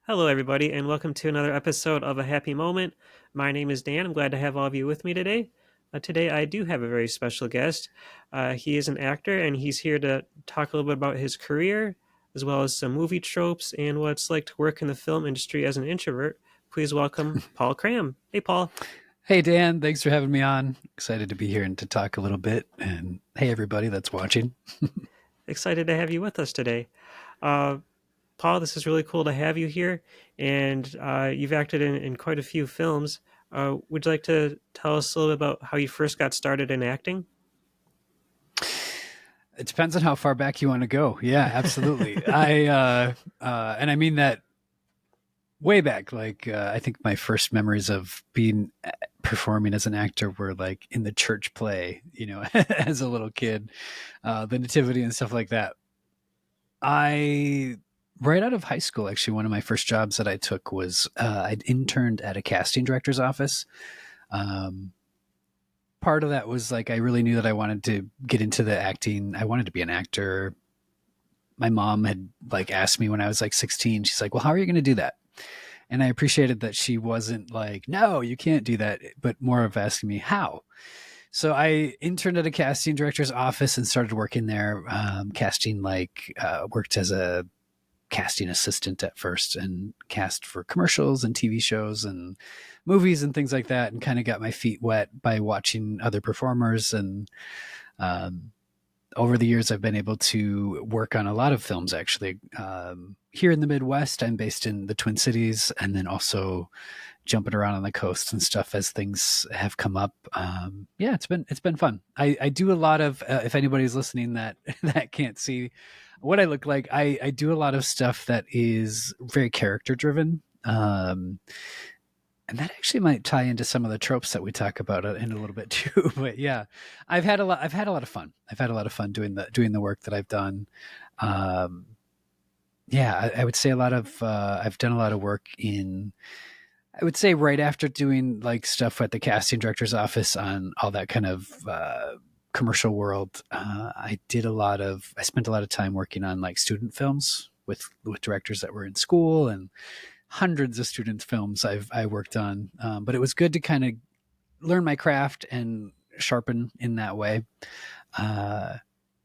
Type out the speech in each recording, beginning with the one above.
Hello, everybody, and welcome to another episode of A Happy Moment. My name is Dan. I'm glad to have all of you with me today. Today, I do have a very special guest. He is an actor, and he's here to talk a little bit about his career, as well as some movie tropes and what it's like to work in the film industry as an introvert. Please welcome Paul Cram. Hey, Paul. Hey, Dan, thanks for having me on. Excited to be here and to talk a little bit. And hey, everybody that's watching. Excited to have you with us today. Uh, Paul, this is really cool to have you here, and you've acted in quite a few films. Would you like to tell us a little bit about how you first got started in acting? It depends on how far back you want to go. Yeah, absolutely. And I mean that way back. I think my first memories of being performing as an actor were like in the church play, as a little kid, the nativity and stuff like that. I right out of high school, actually, one of my first jobs that I took was I'd interned at a casting director's office. Um, Part of that was like I really knew that I wanted to get into the acting. I wanted to be an actor. My mom had like asked me when I was like 16. She's like, "Well, how are you going to do that?" And I appreciated that she wasn't like, "No, you can't do that," but more of asking me how. So I interned at a casting director's office and started working there, casting worked as a casting assistant at first and cast for commercials and TV shows and movies and things like that, and kind of got my feet wet by watching other performers. And um, over the years, I've been able to work on a lot of films actually. Here in the Midwest, I'm based in the Twin Cities, and then also jumping around on the coast and stuff as things have come up. Yeah, it's been fun. I do a lot of if anybody's listening that that can't see what I look like, I do a lot of stuff that is very character driven. And that actually might tie into some of the tropes that we talk about in a little bit too. But yeah, I've had a lot of fun. I've had a lot of fun doing the work that I've done. Um, yeah, I would say I've done a lot of work in, I would say right after doing like stuff at the casting director's office on all that kind of commercial world. I spent a lot of time working on like student films with directors that were in school, and hundreds of student films I worked on. But it was good to kind of learn my craft and sharpen in that way. Uh,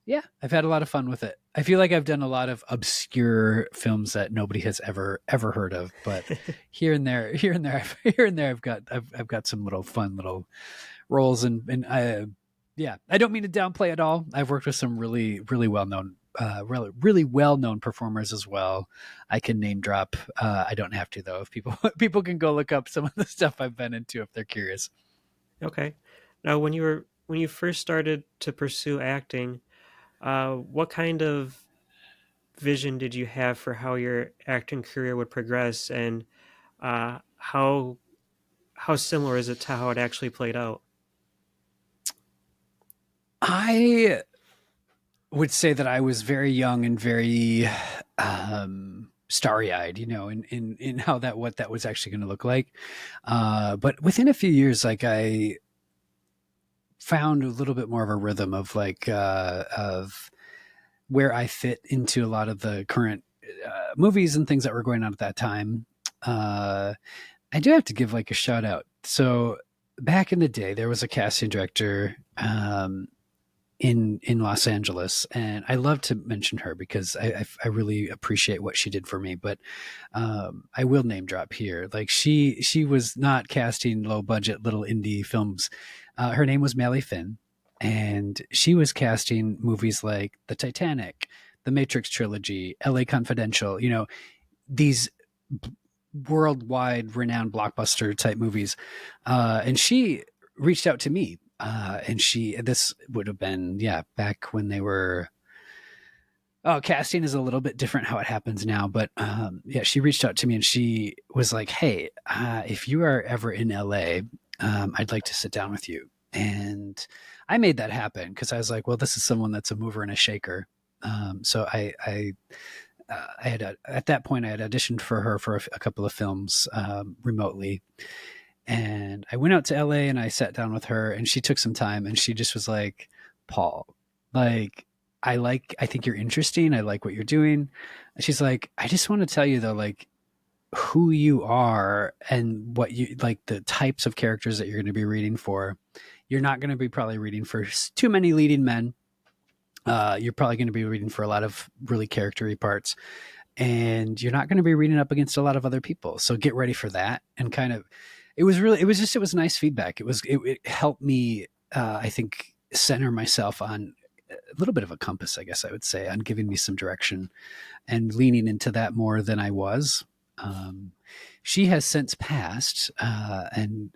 yeah, I've had a lot of fun with it. I feel like I've done a lot of obscure films that nobody has ever heard of, but here and there, I've got some little fun little roles, and I, yeah, I don't mean to downplay at all. I've worked with some really well known. Really well known performers as well. I can name drop. I don't have to though. If people people can go look up some of the stuff I've been into if they're curious. Okay. Now, when you first started to pursue acting, what kind of vision did you have for how your acting career would progress, and uh, how similar is it to how it actually played out? I would say that I was very young and very starry eyed, in how that what that was actually going to look like. But within a few years, like I found a little bit more of a rhythm of where I fit into a lot of the current movies and things that were going on at that time. Uh, I do have to give like a shout out. So back in the day, there was a casting director in Los Angeles, and I love to mention her because I really appreciate what she did for me. But I will name drop here. Like she was not casting low budget little indie films. Her name was Melly Finn, and she was casting movies like The Titanic, The Matrix trilogy, L.A. Confidential. These worldwide renowned blockbuster type movies, and she reached out to me, and this would have been, yeah, back when they were, oh, casting is a little bit different how it happens now, but yeah, she reached out to me and she was like, hey, if you are ever in LA, I'd like to sit down with you. And I made that happen because I was like, well, this is someone that's a mover and a shaker. So I had at that point I had auditioned for her for a couple of films remotely, and I went out to LA and I sat down with her, and she took some time, and she just was like, Paul, like I think you're interesting. I like what you're doing. And she's like, I just want to tell you though, like who you are and what you like, the types of characters that you're going to be reading for. You're not going to be probably reading for too many leading men. You're probably going to be reading for a lot of really charactery parts, and you're not going to be reading up against a lot of other people. So get ready for that. And kind of, it was nice feedback. It helped me, I think, center myself on a little bit of a compass, I guess I would say, on giving me some direction and leaning into that more than I was. Um, she has since passed, and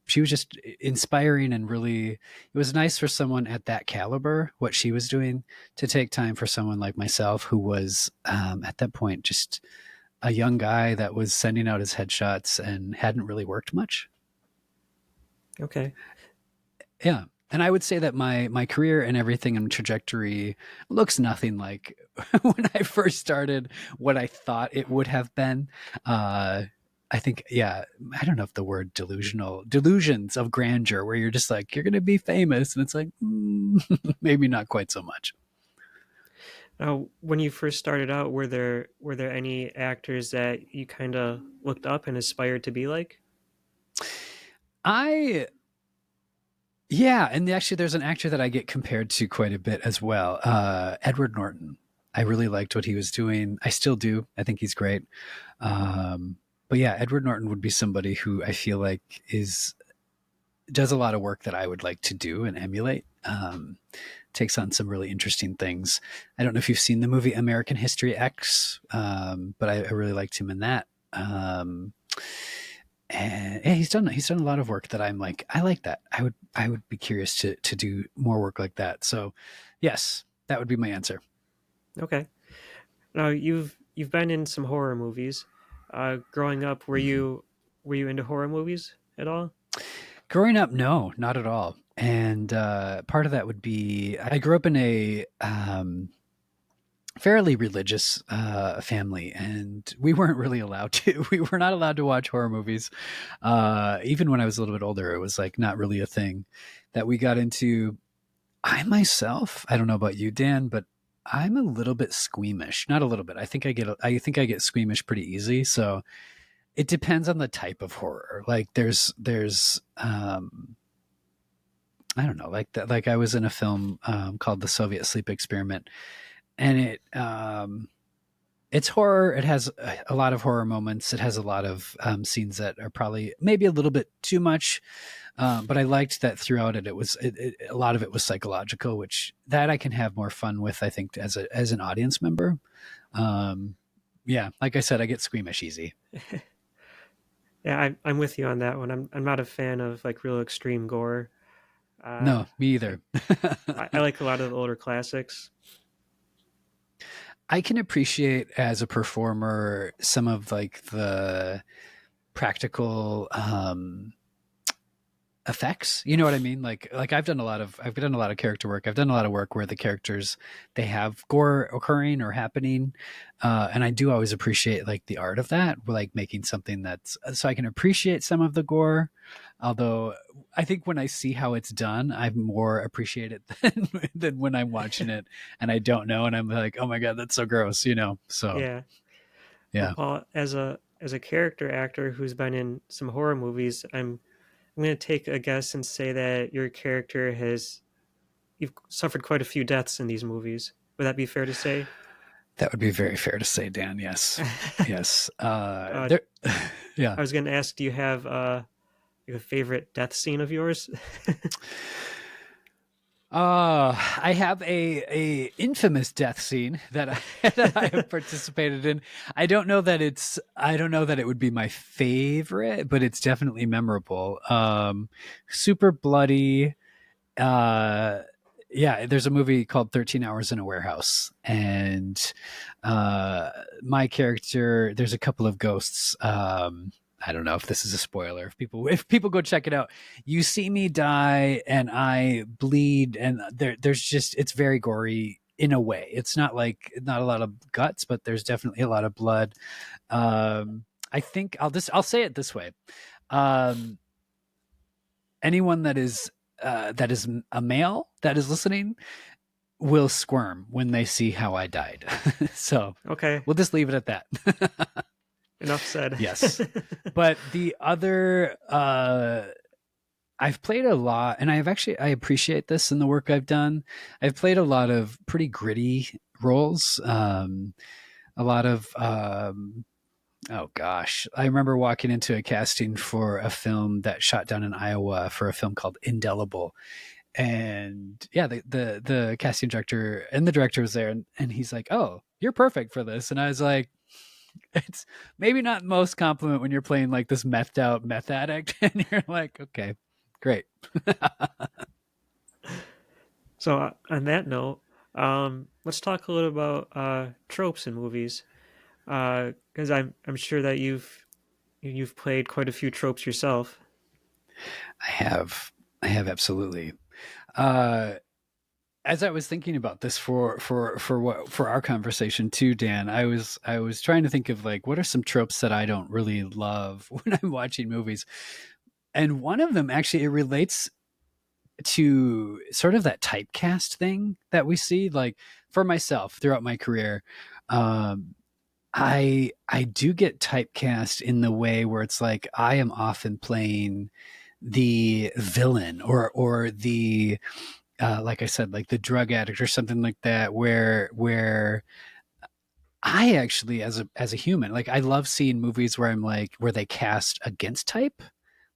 she was just inspiring and really, it was nice for someone at that caliber, what she was doing, to take time for someone like myself who was at that point just a young guy that was sending out his headshots and hadn't really worked much. Okay. Yeah. And I would say that my career and everything and trajectory looks nothing like when I first started, what I thought it would have been. I think, yeah, I don't know if the word delusions of grandeur, where you're just like, you're going to be famous. And it's like, maybe not quite so much. Now, when you first started out, were there any actors that you kind of looked up and aspired to be like? I Yeah, and actually, there's an actor that I get compared to quite a bit as well. Edward Norton. I really liked what he was doing. I still do. I think he's great. But yeah, Edward Norton would be somebody who I feel like is does a lot of work that I would like to do and emulate. Takes on some really interesting things. I don't know if you've seen the movie American History X, but I really liked him in that. And yeah, he's done a lot of work that I'm like, I like that. I would be curious to do more work like that. So yes, that would be my answer. Okay. Now you've been in some horror movies. Growing up, Mhm. were you into horror movies at all? Growing up, no, not at all. And part of that would be I grew up in a fairly religious family, and we weren't really allowed to. We were not allowed to watch horror movies. Even when I was a little bit older, it was like not really a thing that we got into. I myself, I don't know about you, Dan, but I'm a little bit squeamish. Not a little bit. I think I get squeamish pretty easy. So it depends on the type of horror. Like there's I don't know, like that. Like I was in a film called The Soviet Sleep Experiment, and it's horror. It has a lot of horror moments. It has a lot of scenes that are probably maybe a little bit too much. But I liked that throughout it. A lot of it was psychological, which that I can have more fun with. I think as an audience member. Um, yeah, like I said, I get squeamish easy. Yeah, I'm with you on that one. I'm not a fan of like real extreme gore. Uh, No, me I, either. I like a lot of the older classics. I can appreciate as a performer some of like the practical effects. You know what I mean? Like I've done a lot of character work. I've done a lot of work where the characters they have gore occurring or happening, and I do always appreciate like the art of that, like making something that's so I can appreciate some of the gore. Although I think when I see how it's done, I more appreciate it than when I'm watching it and I don't know and I'm like, oh my god, that's so gross, you know. So Yeah. Well, yeah. Paul, as a character actor who's been in some horror movies, I'm going to take a guess and say that your character has you've suffered quite a few deaths in these movies. Would that be fair to say? That would be very fair to say, Dan. Yes. Yes. uh, There yeah. I was going to ask, do you have a favorite death scene of yours? I have a infamous death scene that that I have participated in. I don't know that it would be my favorite, but it's definitely memorable. Super bloody. Uh, yeah, there's a movie called 13 Hours in a Warehouse, and uh, my character. There's a couple of ghosts. I don't know if this is a spoiler. If people go check it out, you see me die and I bleed, and there's just it's very gory in a way. It's not like not a lot of guts, but there's definitely a lot of blood. I think I'll say it this way. Um, anyone that is a male that is listening will squirm when they see how I died. So Okay. we'll just leave it at that. Enough said. Yes. But the other I've played a lot, and I appreciate this in the work I've done. I've played a lot of pretty gritty roles. A lot of oh gosh, I remember walking into a casting for a film that shot down in Iowa for a film called Indelible, and yeah, the casting director and the director was there, and he's like, "Oh, you're perfect for this," and I was like, it's maybe not most compliment when you're playing like this methed out meth addict and you're like, okay, great. So on that note, let's talk a little about tropes in movies, because I'm sure that you've played quite a few tropes yourself. I have, I have absolutely. Uh, as I was thinking about this for our conversation too, Dan, I was trying to think of like what are some tropes that I don't really love when I'm watching movies, and one of them actually it relates to sort of that typecast thing that we see. Like for myself throughout my career, um, I do get typecast in the way where it's like I am often playing the villain or the like I said, like the drug addict or something like that, where I actually as a human, like I love seeing movies where I'm like where they cast against type.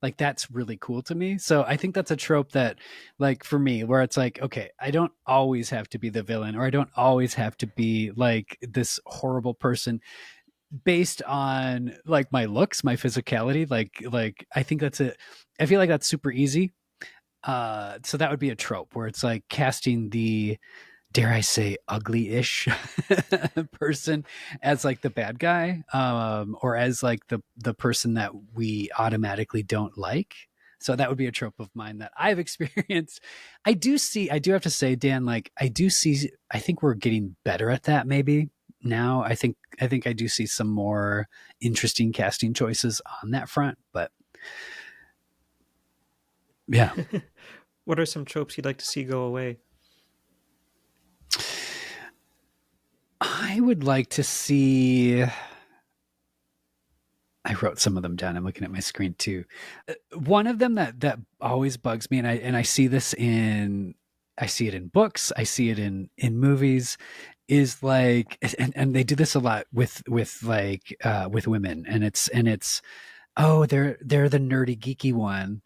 Like that's really cool to me. So I think that's a trope that like for me where it's like okay, I don't always have to be the villain or I don't always have to be like this horrible person based on like my looks, my physicality. Like I think that's a I feel like that's super easy. So that would be a trope where it's like casting the dare I say, ugly-ish person as like the bad guy, or as like the person that we automatically don't like. So that would be a trope of mine that I've experienced. I do have to say, Dan, like I do see, I think we're getting better at that maybe now. I think I do see some more interesting casting choices on that front. But yeah, What are some tropes you'd like to see go away? I would like to see I wrote some of them down. I'm looking at my screen too. One of them that always bugs me, and I see this in I see it in books, I see it in movies, is like, and they do this a lot with like with women, and it's oh they're the nerdy geeky one,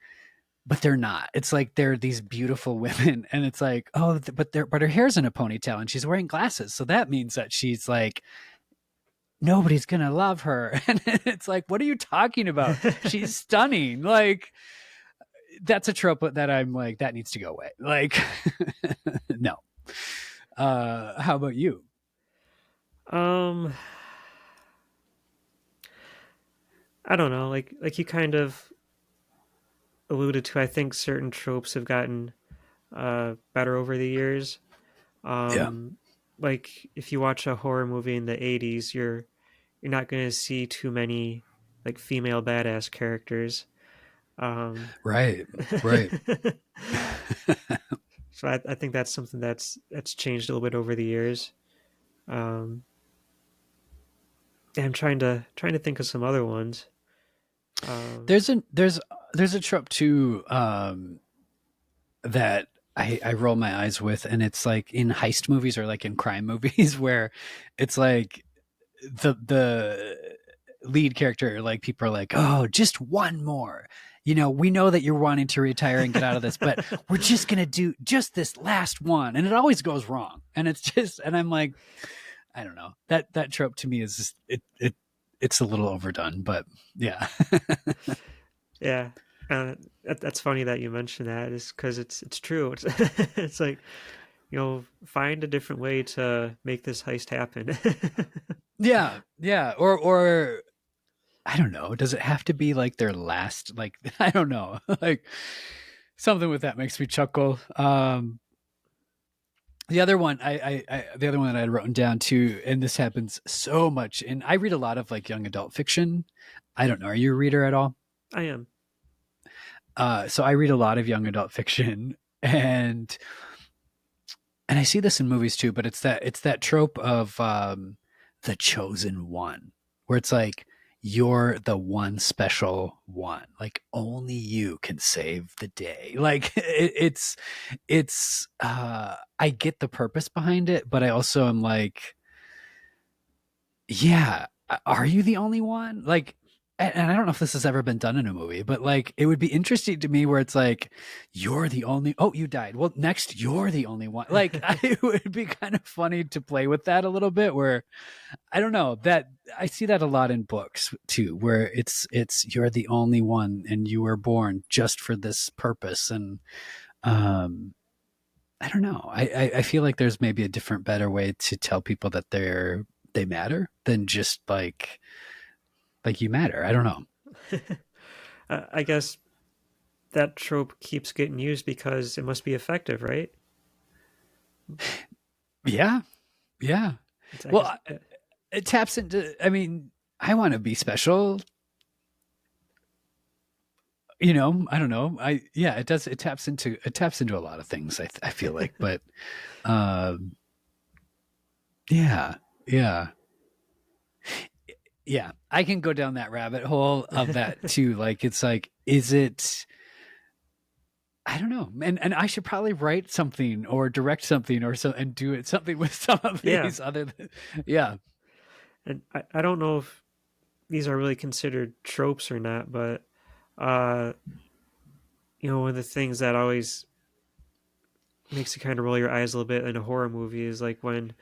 but they're not. It's like they're these beautiful women, and it's like oh but her hair's in a ponytail and she's wearing glasses, so that means that she's like nobody's gonna love her. And it's like, what are you talking about? She's stunning. Like that's a trope that I'm like, that needs to go away. Like, no. How about you? um, I don't know. Like you kind of alluded to, I think certain tropes have gotten better over the years. Yeah. Um, like if you watch a horror movie in the '80s, you're not going to see too many like female badass characters. Um, Right. Right. so I think that's something that's changed a little bit over the years. Um, I'm trying to think of some other ones. Um, There's a trope too that I roll my eyes with, and it's like in heist movies or like in crime movies where it's like the lead character, like people are like, oh, just one more. You know, we know that you're wanting to retire and get out of this, but we're just gonna do just this last one, and it always goes wrong. And it's just, and I'm like, I don't know. That trope to me is just, it's a little overdone, but yeah, yeah, that's funny that you mentioned that. Is because it's true. It's it's like find a different way to make this heist happen. yeah, yeah. Or I don't know. Does it have to be like their last? Like I don't know. Like something with that makes me chuckle. The other one, the other one that I had written down too, and this happens so much. And I read a lot of like young adult fiction. I don't know. Are you a reader at all? I am. So I read a lot of young adult fiction, and I see this in movies too. But it's that trope of the chosen one, where it's like you're the one special one. Like only you can save the day. Like I get the purpose behind it, but I also am like, yeah, are you the only one? Like, and I don't know if this has ever been done in a movie, but like, it would be interesting to me where it's like, you're the only, oh, you died. Well, next, you're the only one. Like, it would be kind of funny to play with that a little bit where I don't know that I see that a lot in books too, where you're the only one and you were born just for this purpose. And, um, I don't know. I feel like there's maybe a different, better way to tell people that they matter than just like you matter. I don't know. I guess that trope keeps getting used because it must be effective, right? Yeah, yeah. It's, I guess, Well, it taps into. I mean, I want to be special. You know, I don't know. It does. It taps into a lot of things. I feel like, but um, yeah, yeah. Yeah, I can go down that rabbit hole of that too. Like, it's like, is it? I don't know, and I should probably write something or direct something or so and do it something with some of yeah. these other. Yeah. And I don't know if these are really considered tropes or not, but uh, one of the things that always makes you kind of roll your eyes a little bit in a horror movie is like when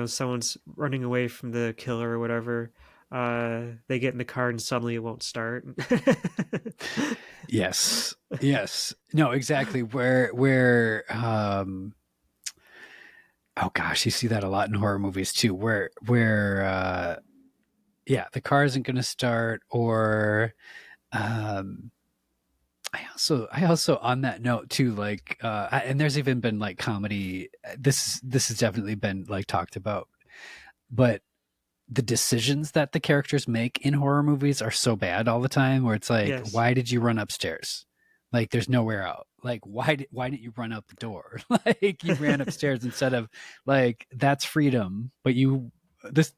someone's running away from the killer or whatever. They get in the car and suddenly it won't start. Yes. Yes. No, exactly. Where oh gosh, you see that a lot in horror movies too, where yeah, the car isn't gonna start or um I also on that note too, like and there's even been like comedy this has definitely been like talked about, but the decisions that the characters make in horror movies are so bad all the time where it's like, Yes. why did you run upstairs? Like there's nowhere out. Like why didn't you run out the door? Like you ran upstairs instead of like that's freedom, but you this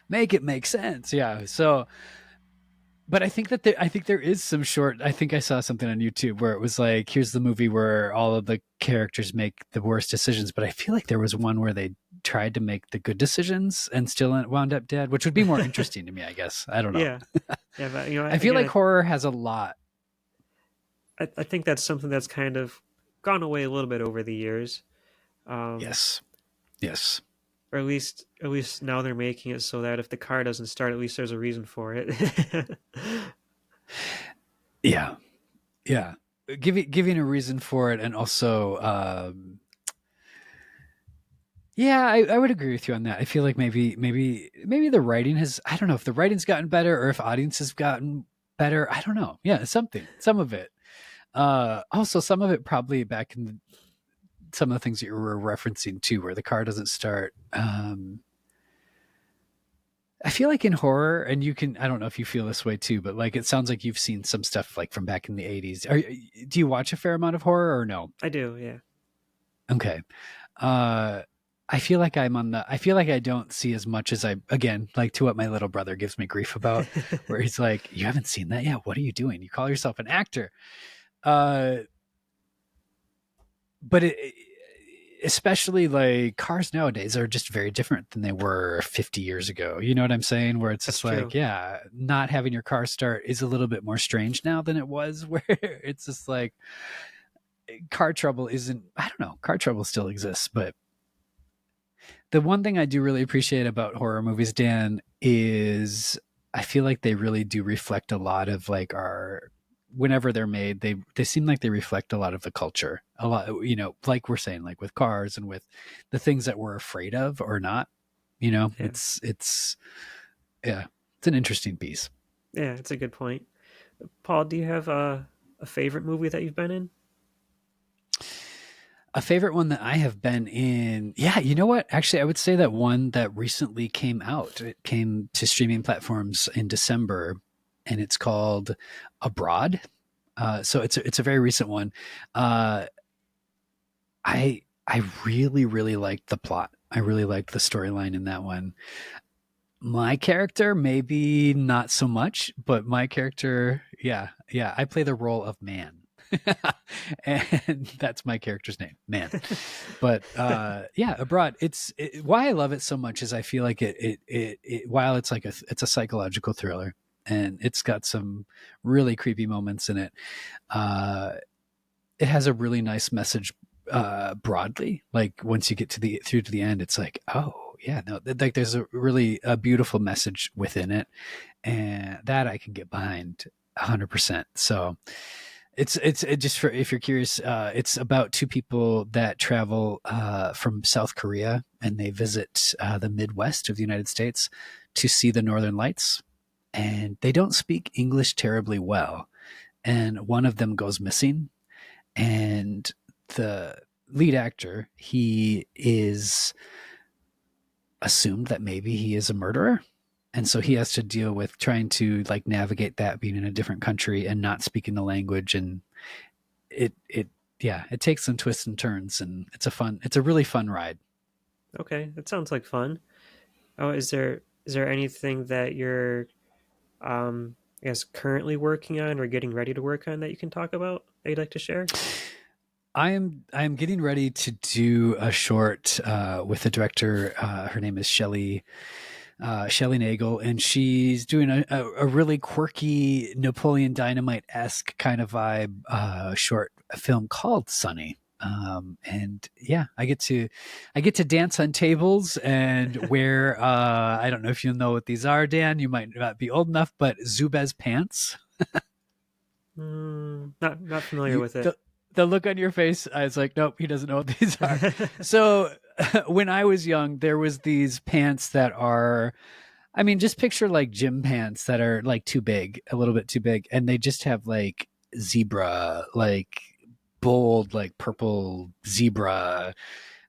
make it make sense. Yeah. So but I think there is some short. I think I saw something on YouTube where it was like, here's the movie where all of the characters make the worst decisions. But I feel like there was one where they tried to make the good decisions and still wound up dead, which would be more interesting to me, I guess. I don't know. Yeah. Yeah, but I feel again, like horror has a lot. I think that's something that's kind of gone away a little bit over the years. Um, Yes, yes, or at least now they're making it so that if the car doesn't start, at least there's a reason for it. yeah, yeah. Giving a reason for it, and also, yeah, I would agree with you on that. I feel like maybe the writing has. I don't know if the writing's gotten better or if audience has gotten better. I don't know. Yeah, some of it. Also, some of it probably back in some of the things that you were referencing too, where the car doesn't start. I feel like in horror, and you can, I don't know if you feel this way too, but like it sounds like you've seen some stuff like from back in the 80s. Do you watch a fair amount of horror or no? I do, yeah. Okay. Uh, I feel like I don't see as much as again, like to what my little brother gives me grief about, where he's like, you haven't seen that yet? What are you doing? You call yourself an actor. Uh, but especially like cars nowadays are just very different than they were 50 years ago. You know what I'm saying? Where it's That's just like, true. yeah, not having your car start is a little bit more strange now than it was, where it's just like car trouble isn't, I don't know, car trouble still exists. But the one thing I do really appreciate about horror movies, Dan, is I feel like they really do reflect a lot of like our whenever they're made, they seem like they reflect a lot of the culture. A lot, you know, like we're saying, like with cars and with the things that we're afraid of or not. You know, Yeah. it's yeah, it's an interesting piece. Yeah, it's a good point. Paul, do you have a favorite movie that you've been in? A favorite one that I have been in, yeah, you know what? Actually, I would say that one that recently came out. It came to streaming platforms in December, and it's called Abroad. So it's a very recent one. Uh, I really liked the plot. I really liked the storyline in that one. My character, maybe not so much, but my character, yeah, I play the role of man. And that's my character's name, man. But yeah, abroad, why I love it so much is I feel like while it's like it's a psychological thriller and it's got some really creepy moments in it. Uh, it has a really nice message broadly. Like once you get to the through to the end, it's like, oh yeah, no, like there's a beautiful message within it, and that I can get behind 100%. So it just for if you're curious, it's about two people that travel from South Korea and they visit the Midwest of the United States to see the Northern Lights, and they don't speak English terribly well, and one of them goes missing, and the lead actor, he is assumed that maybe he is a murderer, and so he has to deal with trying to like navigate that being in a different country and not speaking the language. And it yeah, it takes some twists and turns, and it's a really fun ride. Okay, that sounds like fun. Oh, is there anything that you're I guess currently working on or getting ready to work on that you can talk about that you'd like to share? I am getting ready to do a short with a director. Her name is Shelley Nagel, and she's doing a really quirky Napoleon Dynamite esque kind of vibe short film called Sunny. And yeah, I get to dance on tables and wear I don't know if you know what these are, Dan. You might not be old enough, but Zubez pants. Not familiar You with it. the look on your face, I was like, nope, he doesn't know what these are. So when I was young, there was these pants that are, I mean, just picture like gym pants that are like too big, a little bit too big, and they just have like zebra, like bold, like purple zebra.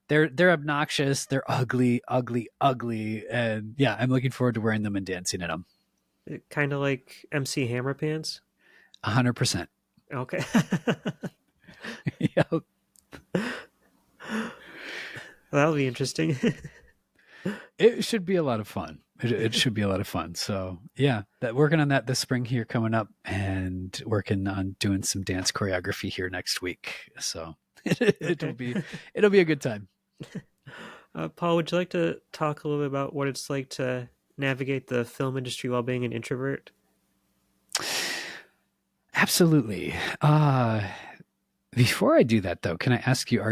They're obnoxious. They're ugly, ugly, ugly, and yeah, I'm looking forward to wearing them and dancing in them. Kind of like MC Hammer pants. 100%. Okay. Yeah. That'll be interesting. It should be a lot of fun. It should be a lot of fun. So yeah, that working on that this spring here coming up, and working on doing some dance choreography here next week. So Okay. it'll be a good time. Paul, would you like to talk a little bit about what it's like to navigate the film industry while being an introvert? Absolutely. Before I do that though, can I ask you,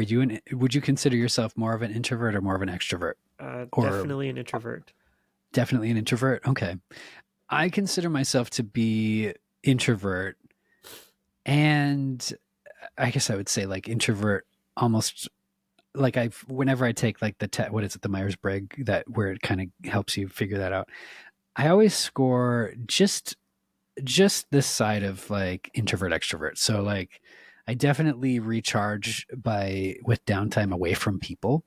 would you consider yourself more of an introvert or more of an extrovert? Or Definitely an introvert. definitely an introvert? Okay. I consider myself to be introvert, and I guess I would say like introvert almost like whenever I take like what is it, the Myers-Briggs, that where it kind of helps you figure that out. I always score just this side of like introvert extrovert. So like I definitely recharge by with downtime away from people,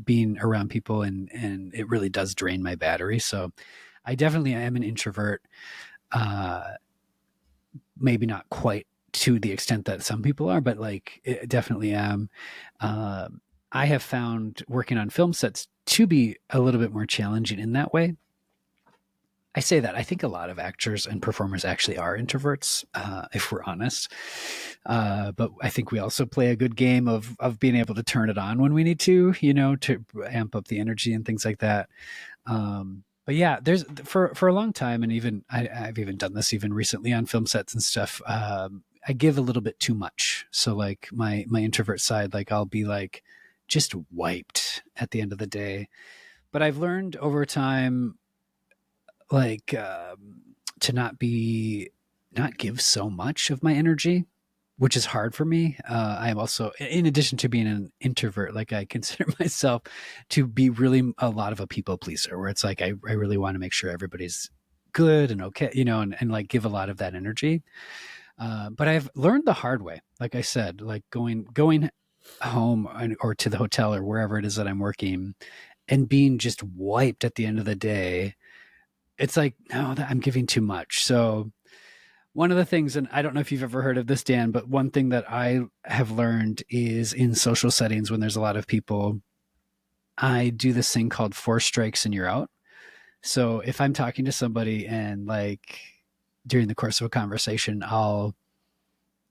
being around people, and it really does drain my battery. So I definitely am an introvert. Uh, Maybe not quite to the extent that some people are, but like it definitely am. I have found working on film sets to be a little bit more challenging in that way. I say that I think a lot of actors and performers actually are introverts, if we're honest. But I think we also play a good game of being able to turn it on when we need to, to amp up the energy and things like that. But yeah, there's for a long time, and even I've even done this even recently on film sets and stuff. I give a little bit too much, so like my introvert side, like I'll be like just wiped at the end of the day. But I've learned over time, like to not give so much of my energy, which is hard for me. I am also, in addition to being an introvert, like I consider myself to be really a lot of a people pleaser, where it's like I really want to make sure everybody's good and okay, and like give a lot of that energy. But I've learned the hard way, like I said, like going home or to the hotel or wherever it is that I'm working, and being just wiped at the end of the day. It's like, no, I'm giving too much. So one of the things, and I don't know if you've ever heard of this, Dan, but one thing that I have learned is in social settings when there's a lot of people, I do this thing called four strikes and you're out. So if I'm talking to somebody and like during the course of a conversation, I'll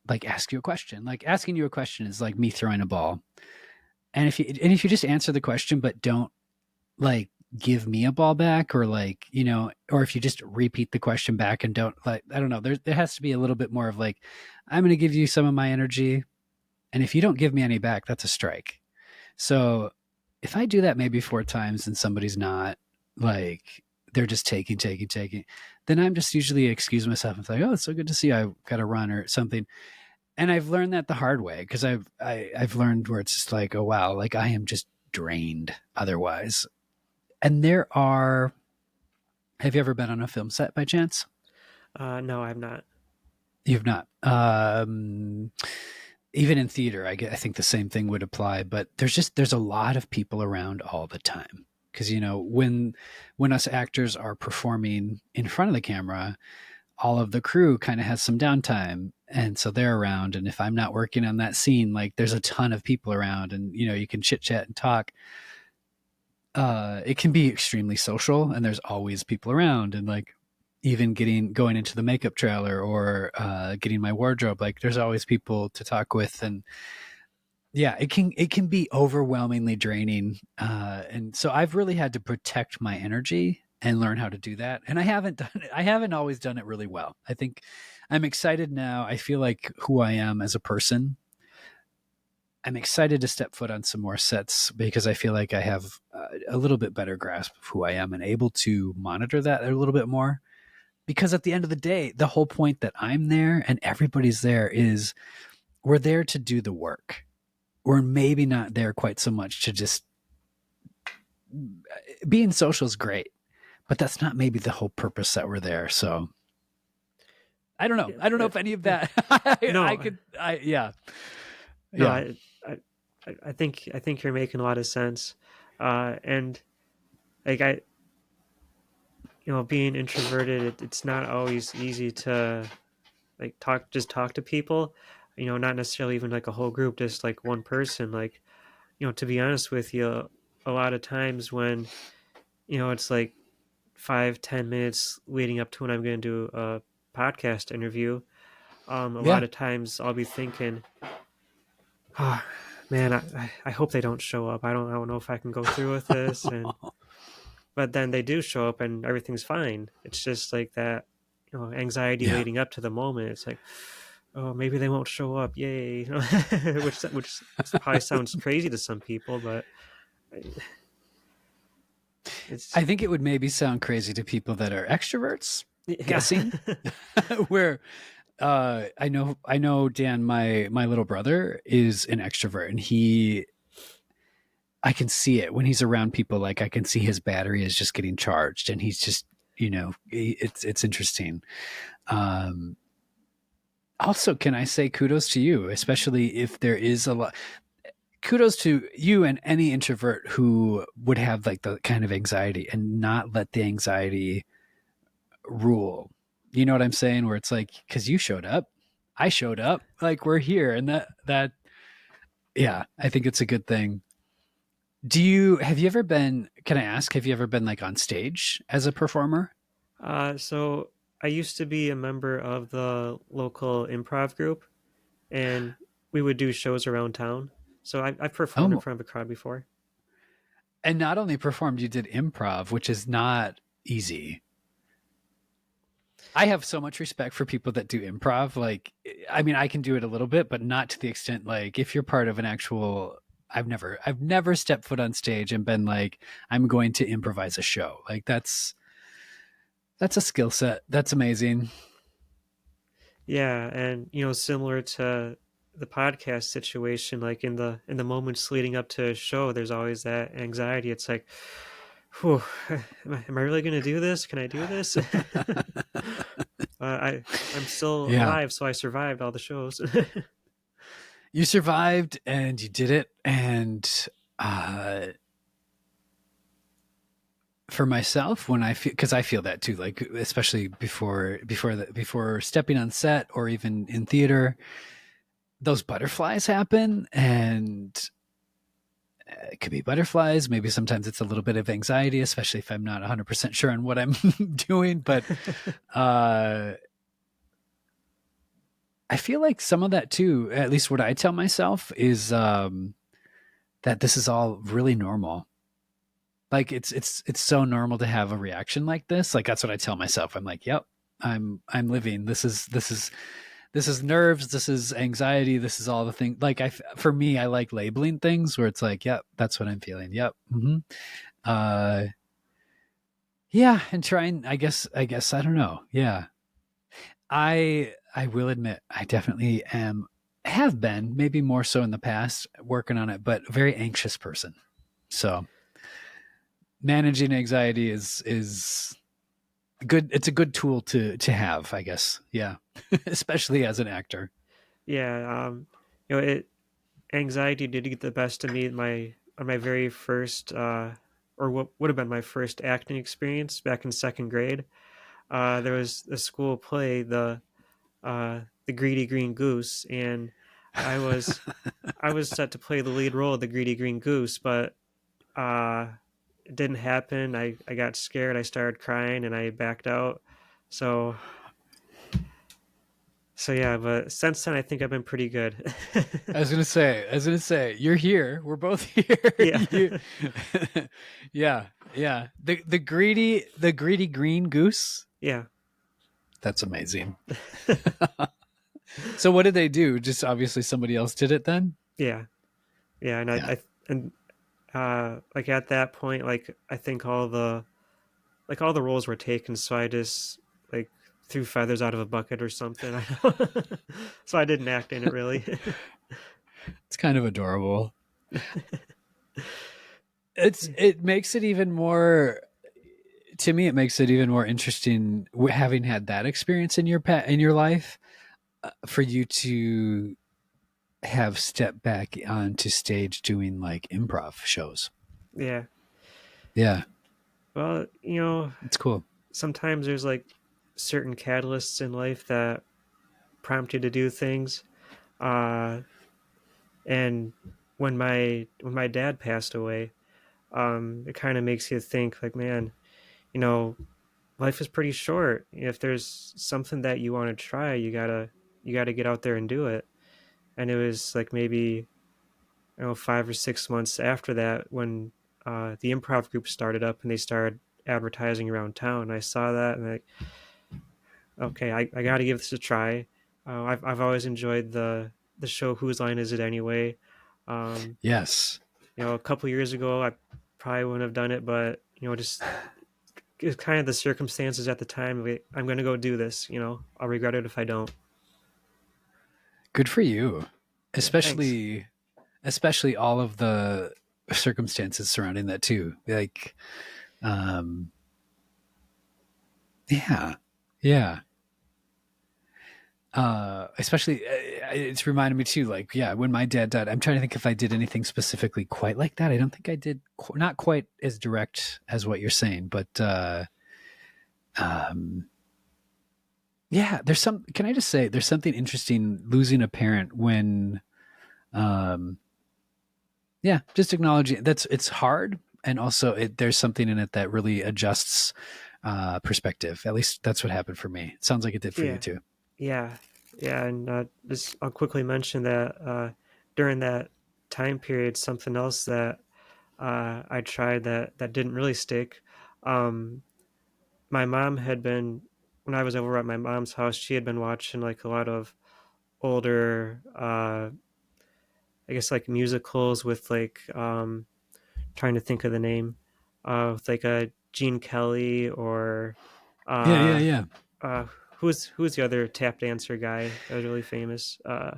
like ask you a question. Like asking you a question is like me throwing a ball. And if you just answer the question but don't like give me a ball back, or like, or if you just repeat the question back and don't, like, I don't know, there has to be a little bit more of like, I'm going to give you some of my energy, and if you don't give me any back, that's a strike. So if I do that maybe 4 times and somebody's not, like, they're just taking, then I'm just usually excuse myself and like, oh, it's so good to see you. I've got to run or something. And I've learned that the hard way, because I've learned where it's just like, oh wow, like I am just drained otherwise. And there are, have you ever been on a film set by chance? No, I'm not. You've not. Even in theater, I think the same thing would apply. But there's a lot of people around all the time, because when us actors are performing in front of the camera, all of the crew kind of has some downtime, and so they're around. And if I'm not working on that scene, like there's a ton of people around, and you can chit chat and talk. It can be extremely social, and there's always people around, and like even going into the makeup trailer, or getting my wardrobe, like there's always people to talk with. And yeah, it can be overwhelmingly draining, and so I've really had to protect my energy and learn how to do that. And I haven't always done it really well. I think I'm excited now. I feel like who I am as a person, I'm excited to step foot on some more sets, because I feel like I have a little bit better grasp of who I am and able to monitor that a little bit more. Because at the end of the day, the whole point that I'm there and everybody's there is we're there to do the work. We're maybe not there quite so much to just being social is great, but that's not maybe the whole purpose that we're there. So I don't know. Yeah, I don't know if any of yeah. that I No, could, yeah, no, yeah, I think you're making a lot of sense, and like being introverted, it's not always easy to like talk to people. Not necessarily even like a whole group, just like one person. Like, to be honest with you, a lot of times when it's like 5-10 minutes leading up to when I'm going to do a podcast interview, a yeah. lot of times I'll be thinking, oh, man, I hope they don't show up. I don't know if I can go through with this. And but then they do show up and everything's fine. It's just like that, anxiety Yeah. leading up to the moment. It's like, oh, maybe they won't show up. Yay. Which probably sounds crazy to some people, but it's I think it would maybe sound crazy to people that are extroverts, yeah. guessing. Where I know Dan, my little brother, is an extrovert, and I can see it when he's around people. Like I can see his battery is just getting charged, and he's just, it's interesting. Um, Also, can I say kudos to you, especially if there is a lot. Kudos to you and any introvert who would have like the kind of anxiety and not let the anxiety rule. You know what I'm saying? Where it's like, because you showed up, I showed up, like we're here, and that yeah, I think it's a good thing. Have you ever been? Can I ask? Have you ever been like on stage as a performer? So I used to be a member of the local improv group, and we would do shows around town. So I've performed in Oh, front of a crowd before. and not only performed, you did improv, which is not easy. I have so much respect for people that do improv. Like, I mean, I can do it a little bit, but not to the extent like if you're part of an actual. I've never stepped foot on stage and been like, I'm going to improvise a show. Like that's a skill set. That's amazing. Yeah, and similar to the podcast situation, like in the moments leading up to a show, there's always that anxiety. It's like, whew, am I really going to do this? Can I do this? I'm still Yeah. alive, so I survived all the shows. You survived and you did it. And uh, for myself, when I feel, because I feel that too, like especially before stepping on set or even in theater, those butterflies happen, and it could be butterflies. Maybe sometimes it's a little bit of anxiety, especially if I'm not 100% sure on what I'm doing. But uh, I feel like some of that too, at least what I tell myself, is that this is all really normal. Like it's so normal to have a reaction like this. Like that's what I tell myself. I'm like, yep, I'm living. This is nerves. This is anxiety. This is all the things. Like for me, I like labeling things where it's like, yep, that's what I'm feeling. Yep. Uh, yeah, and trying. I guess I don't know. Yeah, I will admit I definitely am have been maybe more so in the past working on it, but a very anxious person. So managing anxiety is good. It's a good tool to have, I guess. Yeah, especially as an actor. Yeah, it anxiety did get the best of me in my on my very first or what would have been my first acting experience back in second grade. There was a school play, the Greedy Green Goose, and I was I was set to play the lead role of the Greedy Green Goose, but uh, it didn't happen. I got scared. I started crying, and I backed out. So so yeah, but since then I think I've been pretty good. I was gonna say, you're here. We're both here. Yeah. you, yeah, yeah. The greedy green goose. Yeah. That's amazing. So what did they do? Just obviously somebody else did it then. Yeah. Yeah, and Yeah. like at that point, like I think all the roles were taken, so I just like threw feathers out of a bucket or something. I don't so I didn't act in it really. It's kind of adorable. It makes it even more to me. It makes it even more interesting having had that experience in your life for you to have stepped back onto stage doing like improv shows. Yeah. Yeah, Well, it's cool. sometimes there's like certain catalysts in life that prompt you to do things. Uh, and when my dad passed away, it kind of makes you think like, man, you know, life is pretty short. If there's something that you want to try, you gotta get out there and do it. And it was like maybe 5 or 6 months after that when the improv group started up and they started advertising around town. I saw that and like, okay, I got to give this a try. I've always enjoyed the show Whose Line Is It Anyway. Um, Yes. a couple years ago, I probably wouldn't have done it, but just it's kind of the circumstances at the time. Like, I'm going to go do this. I'll regret it if I don't. Good for you. Yeah, thanks. Especially all of the circumstances surrounding that too. Like um yeah. Yeah. Especially it's reminded me too like yeah, when my dad died, I'm trying to think if I did anything specifically quite like that. I don't think I did not quite as direct as what you're saying, but um yeah, can I just say there's something interesting losing a parent when um yeah, just acknowledging it's hard, and also there's something in it that really adjusts perspective. At least that's what happened for me. It sounds like it did for you Yeah, too. yeah, yeah. And just I'll quickly mention that during that time period, something else that I tried that didn't really stick. Um, my mom had been when I was over at my mom's house. She had been watching like a lot of older, I guess like musicals with like trying to think of the name with like a Gene Kelly or Yeah, yeah, uh, yeah. uh, who's the other tap dancer guy that was really famous? Uh,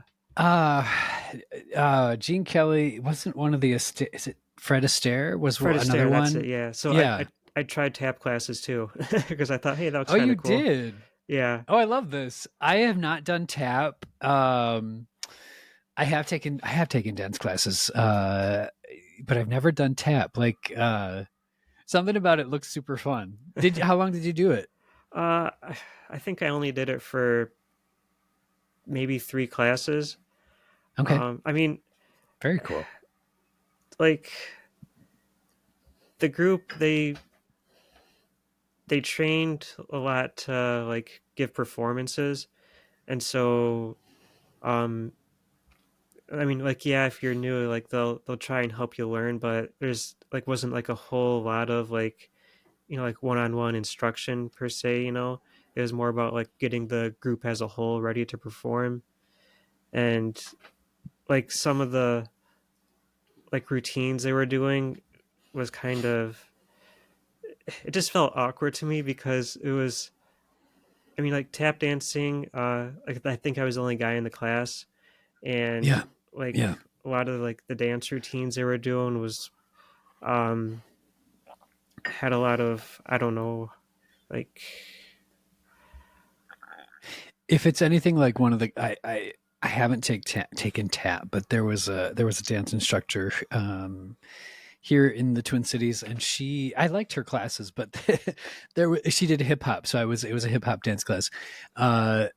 Gene Kelly wasn't one of the. Is it Fred Astaire? Was Fred another Astaire. That's it. one? Yeah. So I Yeah. I, I tried tap classes too because I thought, hey, that looks Oh, kind you of cool. did. Yeah. Oh, I love this. I have not done tap. I have taken dance classes, but I've never done tap. Like something about it looks super fun. How long did you do it? uh, I think I only did it for maybe 3 classes. Okay, I mean, very cool. like the group they trained a lot to like give performances, and so um I mean, like, yeah, if you're new, like they'll try and help you learn, but there's like wasn't like a whole lot of like like one-on-one instruction per se. It was more about like getting the group as a whole ready to perform, and like some of the like routines they were doing was kind of it just felt awkward to me because it was I mean like tap dancing like I think I was the only guy in the class, and Yeah, like yeah. a lot of like the dance routines they were doing was um had a lot of I don't know like If it's anything like one of the, I haven't taken tap, but there was a dance instructor here in the Twin Cities, and I liked her classes, but she did hip hop, so it was a hip hop dance class. Uh,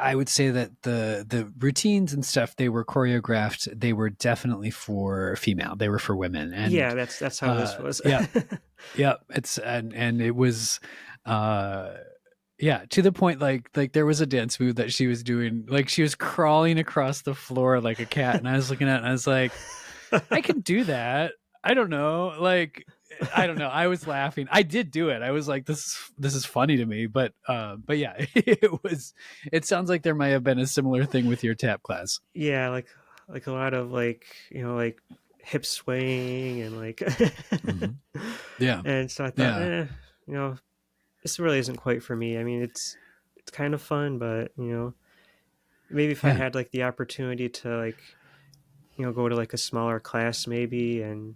I would say that the routines and stuff, they were choreographed. They were definitely for female. They were for women, yeah, and that's how this was. yeah, yeah. It's and it was. Uh, yeah, to the point like there was a dance move that she was doing, like she was crawling across the floor like a cat, and I was looking at it and I was like, I can do that. I don't know. Like I don't know. I was laughing. I did do it. I was like, this is funny to me. But yeah, it sounds like there might have been a similar thing with your tap class. Yeah, like a lot of like like hip swaying and like Mm-hmm. Yeah. and so I thought, Yeah. you know, this really isn't quite for me. I mean, it's kind of fun, but maybe if I Yeah. had like the opportunity to like go to like a smaller class maybe, and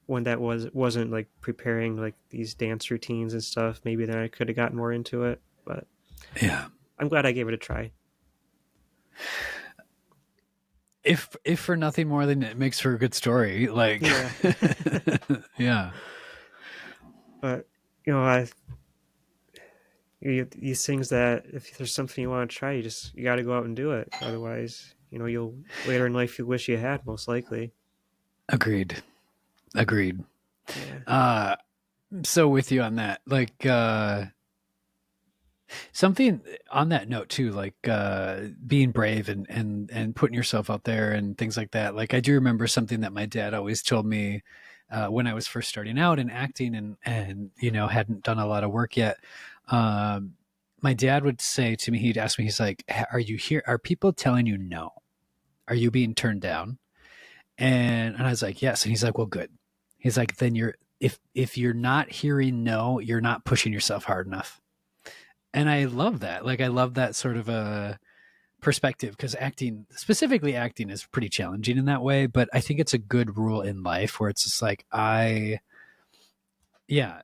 one that wasn't like preparing like these dance routines and stuff, maybe then I could have gotten more into it. But Yeah. I'm glad I gave it a try. If for nothing more than it makes for a good story, like Yeah. yeah. But I these things that if there's something you want to try, you got to go out and do it. Otherwise, you'll later in life you wish you had, most likely. Agreed. Agreed. Yeah. Uh so with you on that, like something on that note too, like being brave and putting yourself out there and things like that. Like I do remember something that my dad always told me when I was first starting out in acting and hadn't done a lot of work yet. Um, my dad would say to me, he'd ask me, he's like, "Are you here? Are people telling you no? Are you being turned down?" And I was like, "Yes." And he's like, "Well, good." He's like, "Then if you're not hearing no, you're not pushing yourself hard enough." And I love that. Like I love that sort of a perspective, because acting, specifically acting, is pretty challenging in that way. But I think it's a good rule in life where it's just like yeah,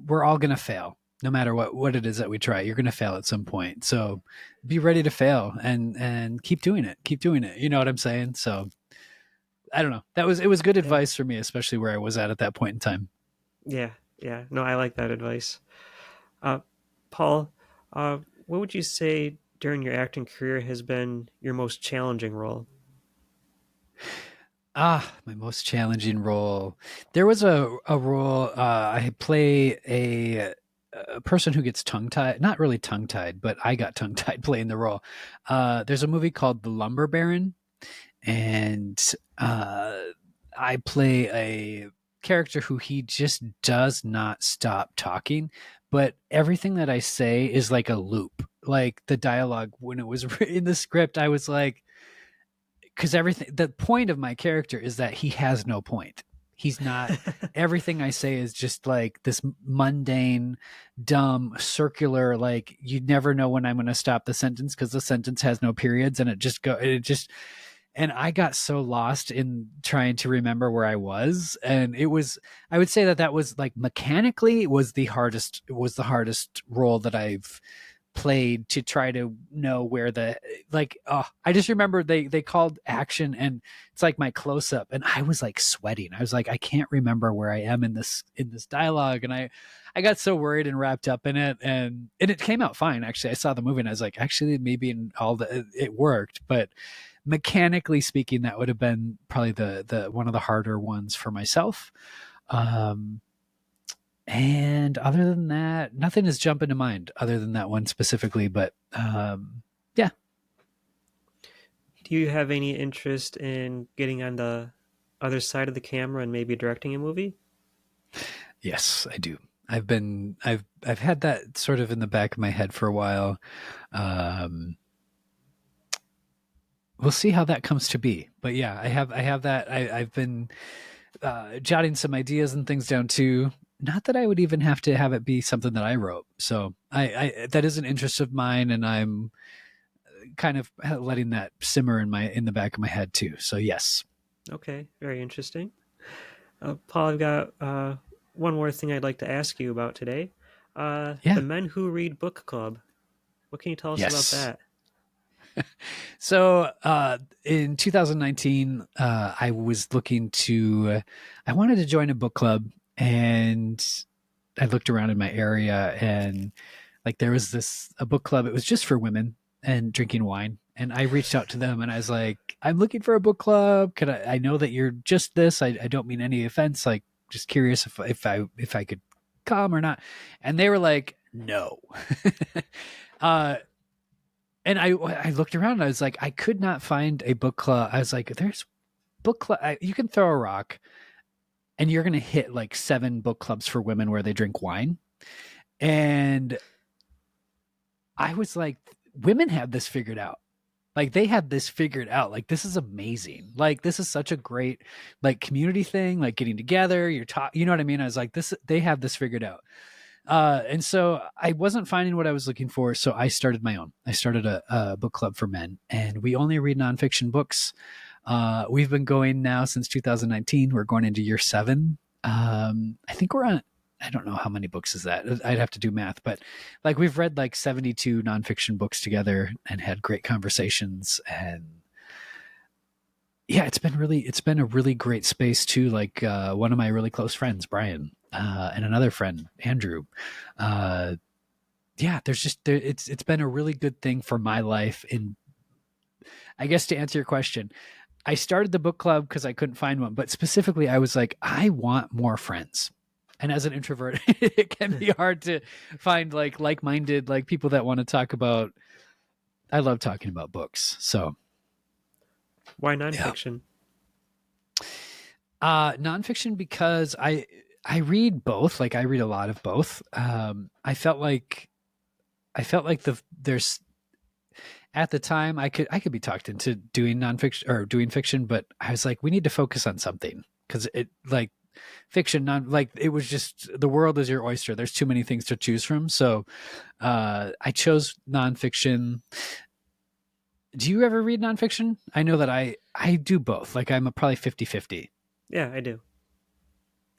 we're all gonna fail. No matter what it is that we try, you're gonna fail at some point. So be ready to fail and keep doing it. Keep doing it. You know what I'm saying? So I don't know. It was good Yeah. advice for me, especially where I was at that point in time. Yeah. Yeah. No, I like that advice. Uh, Paul, what would you say during your acting career has been your most challenging role? My most challenging role. There was a role I play a person who gets tongue tied. Not really tongue tied, but I got tongue tied playing the role. There's a movie called The Lumber Baron, and uh, I play a character who he just does not stop talking, but everything that I say is like a loop. Like the dialogue when it was in the script, I was like, because everything, the point of my character is that he has no point. He's not, everything I say is just like this mundane, dumb, circular, like you never know when I'm going to stop the sentence because the sentence has no periods, and and I got so lost in trying to remember where I was. And it was, I would say that was like mechanically was the hardest role that I've played, to try to know where I just remember they called action, and it's like my close up, and I was like sweating. I was like, I can't remember where I am in this dialogue, and I got so worried and wrapped up in it, and it came out fine. Actually, I saw the movie and I was like, actually maybe in all the it worked. But mechanically speaking, that would have been probably the one of the harder ones for myself. Um, and other than that, nothing is jumping to mind other than that one specifically. But yeah, Do you have any interest in getting on the other side of the camera and maybe directing a movie? yes, I do. I've had that sort of in the back of my head for a while. Um, we'll see how that comes to be. But yeah, I have that. I've been jotting some ideas and things down too. Not that I would even have to have it be something that I wrote. So I that is an interest of mine, and I'm kind of letting that simmer in the back of my head too. So yes, Okay, very interesting. Paul, I've got one more thing I'd like to ask you about today. The yeah, Men Who Read Book Club. What can you tell us about yes. that? So in 2019, I was looking to, I wanted to join a book club, and I looked around in my area, and like there was a book club. It was just for women and drinking wine. And I reached out to them and I was like, I'm looking for a book club. Could I know that you're just this. I don't mean any offense. Like, just curious if I could come or not. And they were like, no. uh, and I looked around and I was like, I could not find a book club. I was like, there's book club. You can throw a rock and you're going to hit like 7 book clubs for women where they drink wine. And I was like, women have this figured out. Like they have this figured out. Like this is amazing. Like this is such a great like community thing, like getting together, you're you know what I mean? I was like, this they have this figured out. And so I wasn't finding what I was looking for. So I started my own. I started a book club for men, and we only read nonfiction books. We've been going now since 2019. We're going into year 7. I think we're on, I don't know how many books is that. I'd have to do math, but like we've read like 72 nonfiction books together and had great conversations. And yeah, it's been a really great space too. Like one of my really close friends, Brian, and another friend, Andrew. Uh, yeah, it's been a really good thing for my life. In I guess to answer your question, I started the book club because I couldn't find one, but specifically, I was like, I want more friends. And as an introvert, it can be hard to find like-minded, like people that want to talk about. I love talking about books, so Why yeah. nonfiction? Nonfiction because I read both. Like I read a lot of both. I felt like there's at the time I could be talked into doing nonfiction or doing fiction, but I was like, we need to focus on something because it like fiction non like it was just the world is your oyster. There's too many things to choose from. So I chose nonfiction. Do you ever read nonfiction? I know that I do both. Like I'm a probably 50-50. Yeah, I do.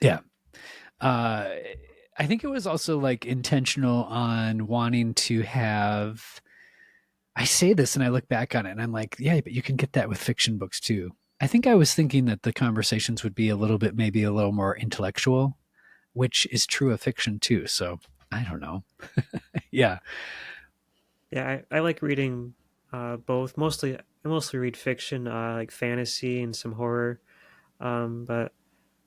Yeah. Uh I think it was also like intentional on wanting to have. I say this and I look back on it and I'm like, yeah, but you can get that with fiction books too. I think I was thinking that the conversations would be a little bit, maybe a little more intellectual, which is true of fiction too. So I don't know. Yeah. Yeah, I like reading both. I mostly read fiction, like fantasy and some horror. But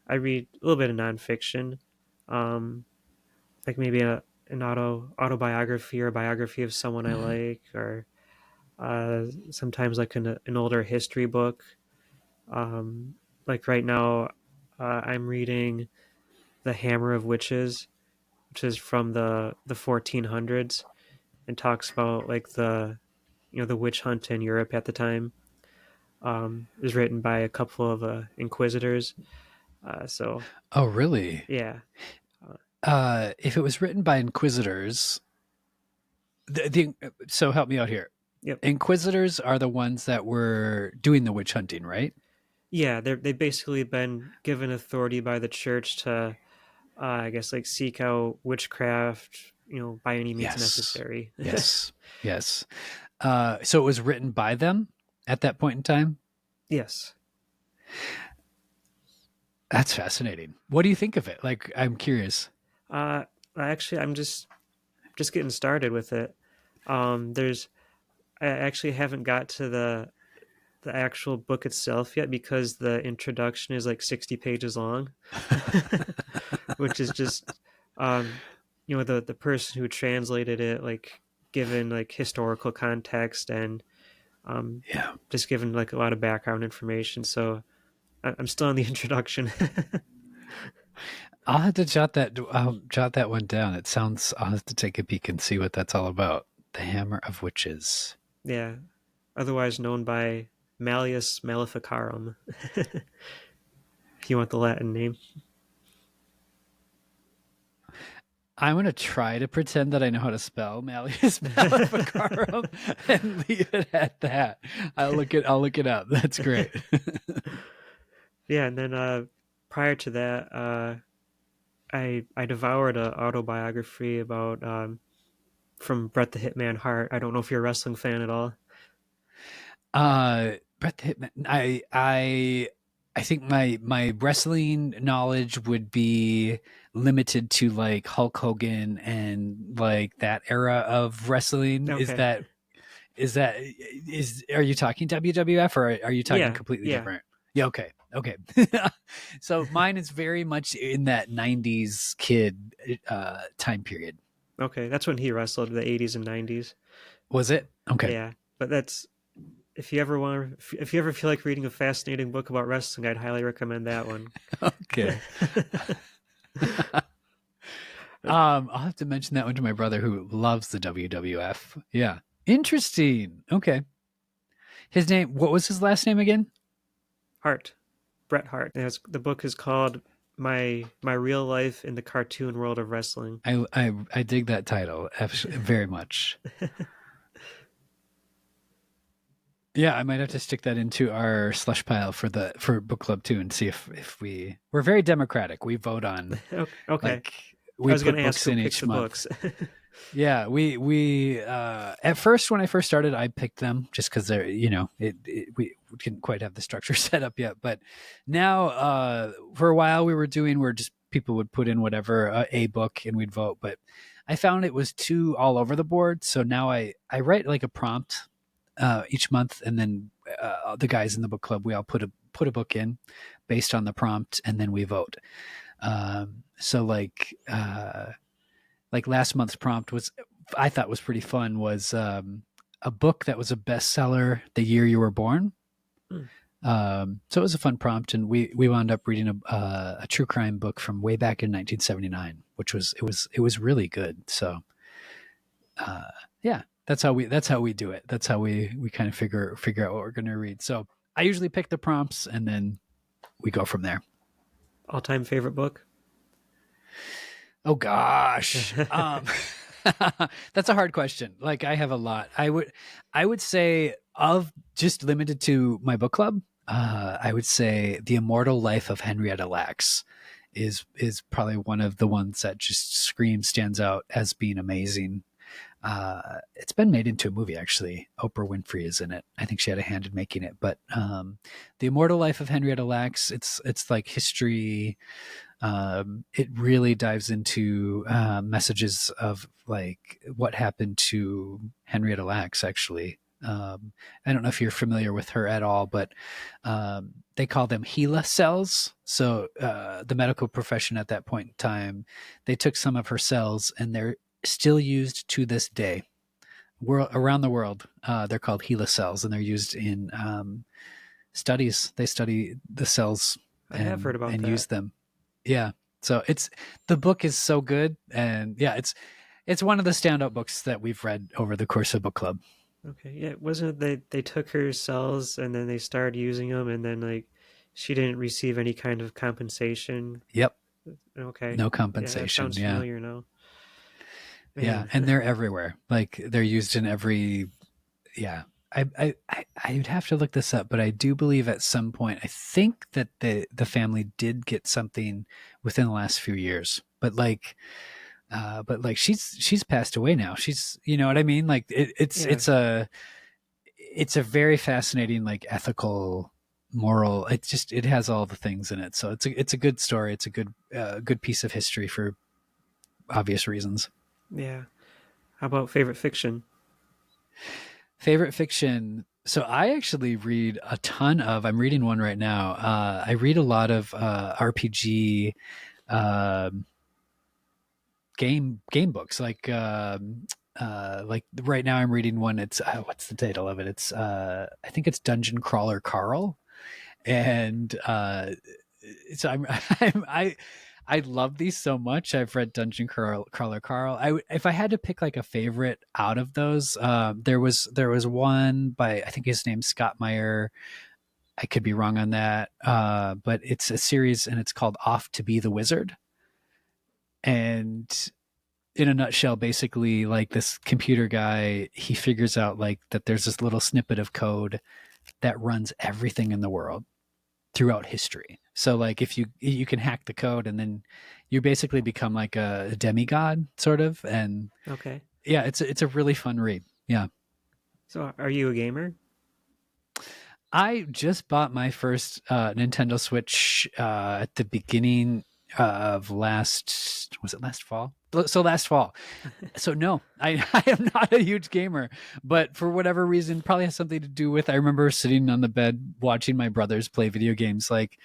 I read a little bit of nonfiction, um, like maybe an autobiography or a biography of someone I Mhm. like, or sometimes like an older history book. Like right now, I'm reading The Hammer of Witches, which is from the 1400s, and talks about like the witch hunt in Europe at the time. It was written by a couple of inquisitors. So Oh, really? yeah, uh, If it was written by inquisitors, so help me out here. yep, Inquisitors are the ones that were doing the witch hunting, right? yeah. They've basically been given authority by the church to, I guess, like seek out witchcraft, by any means Yes. necessary. Yes. Yes. So it was written by them at that point in time. Yes. That's fascinating. What do you think of it? Like, I'm curious. Uh, actually, I'm just getting started with it. There's I actually haven't got to the actual book itself yet because the introduction is like 60 pages long, which is just, um, the person who translated it, like, given like historical context and um, Yeah. just given like a lot of background information. So I'm still on the introduction. I'll have to jot that one down. I'll have to take a peek and see what that's all about. The Hammer of Witches. Yeah, otherwise known by Malleus Maleficarum, if you want the Latin name. I'm gonna try to pretend that I know how to spell Malleus Maleficarum and leave it at that. I'll look it up. That's great. Yeah, and then prior to that, I devoured a autobiography about from Bret the Hitman Hart. I don't know if you're a wrestling fan at all. Brett the Hitman. I think my wrestling knowledge would be limited to like Hulk Hogan and like that era of wrestling. Is Okay. that is that is are you talking WWF or are you talking Yeah, completely yeah. different? Yeah, okay. So mine is very much in that 90s kid time period. Okay, that's when he wrestled, the 80s and 90s. Was it? Okay. Yeah, but that's if you ever feel like reading a fascinating book about wrestling, I'd highly recommend that one. Okay. I'll have to mention that one to my brother who loves the WWF. Yeah. Interesting. Okay. His name, what was his last name again? Hart, Bret Hart. The book is called My Real Life in the Cartoon World of Wrestling. I dig that title very much. Yeah, I might have to stick that into our slush pile for book club too and see if we're very democratic. We vote on Okay, like I we was going put to ask books who in picks each the month. books. Yeah, we at first when I first started, I picked them just because they're we didn't quite have the structure set up yet. But now for a while we were doing where just people would put in whatever a book and we'd vote. But I found it was too all over the board, so now I write like a prompt each month, and then the guys in the book club we all put a book in based on the prompt, and then we vote. So like last month's prompt was I thought was pretty fun was a book that was a bestseller the year you were born. Hmm. So it was a fun prompt, and we wound up reading a true crime book from way back in 1979, which was really good. So yeah, that's how we do it. That's how we kind of figure out what we're going to read. So I usually pick the prompts, and then we go from there. All-time favorite book? Oh gosh. That's a hard question. Like I have a lot. I would say of just limited to my book club, I would say The Immortal Life of Henrietta Lacks is probably one of the ones that just stands out as being amazing. It's been made into a movie actually. Oprah Winfrey is in it. I think she had a hand in making it. But The Immortal Life of Henrietta Lacks, it's like history. It really dives into messages of like what happened to Henrietta Lacks. Actually, I don't know if you're familiar with her at all, but they call them HeLa cells. So the medical profession at that point in time, they took some of her cells and they're still used to this day. Around the world, they're called HeLa cells, and they're used in studies. They study the cells I have heard about and that. use them. Yeah. So the book is so good, and yeah, it's one of the standout books that we've read over the course of book club. Okay, yeah, wasn't it they took her cells and then they started using them and then like she didn't receive any kind of compensation? Yep. Okay, No yeah, that compensation. sounds Yeah. familiar now. Yeah, Man, and they're everywhere. Like they're used in every. Yeah. I'd have to look this up, but I do believe at some point I think that the family did get something within the last few years, but like she's passed away now. She's you know what I mean. Like yeah, it's a very fascinating like ethical moral. It has all the things in it. So it's a good story. It's a good piece of history for obvious reasons. yeah. How about favorite fiction? Favorite fiction. So I actually read a ton of. I'm reading one right now. I read a lot of RPG um game books. Like right now I'm reading one. It's what's the title of it? It's I think it's Dungeon Crawler Carl, and so I love these so much. I've read Crawler Carl. If I had to pick like a favorite out of those, there was one by I think his name's Scott Meyer. I could be wrong on that, but it's a series and it's called Off to Be the Wizard. And in a nutshell, basically, like this computer guy, he figures out like that there's this little snippet of code that runs everything in the world throughout history. So like if you can hack the code and then you basically become like a demigod sort of. And Okay. yeah, it's a really fun read. Yeah. So, are you a gamer? I just bought my first Nintendo Switch at the beginning of last fall? So last fall. So no, I am not a huge gamer, but for whatever reason, probably has something to do with I remember sitting on the bed watching my brothers play video games. Like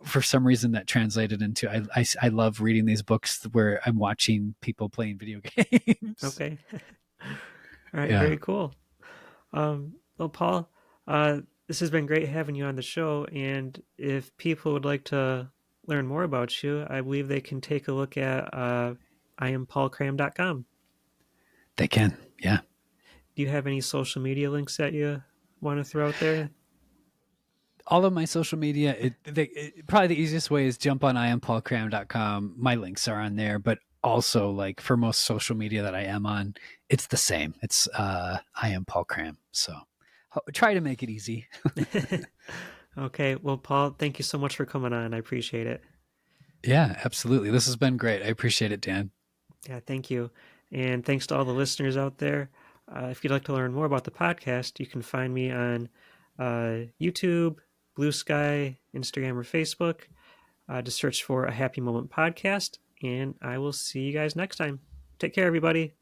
for some reason that translated into I love reading these books where I'm watching people playing video games. Okay. All right. Yeah. Very cool. Well, Paul, this has been great having you on the show. And if people would like to learn more about you, I believe they can take a look at iampaulcram.com. They can. Yeah. Do you have any social media links that you want to throw out there? All of my social media, probably the easiest way is jump on iampaulcram.com. My links are on there, but also like for most social media that I am on, it's the same. It's I am Paul Cram. So try to make it easy. Okay. Well, Paul, thank you so much for coming on. I appreciate it. Yeah, absolutely. This has been great. I appreciate it, Dan. Yeah, thank you. And thanks to all the listeners out there. If you'd like to learn more about the podcast, you can find me on YouTube, Blue Sky, Instagram, or Facebook. Just search for a Happy Moment Podcast, and I will see you guys next time. Take care, everybody.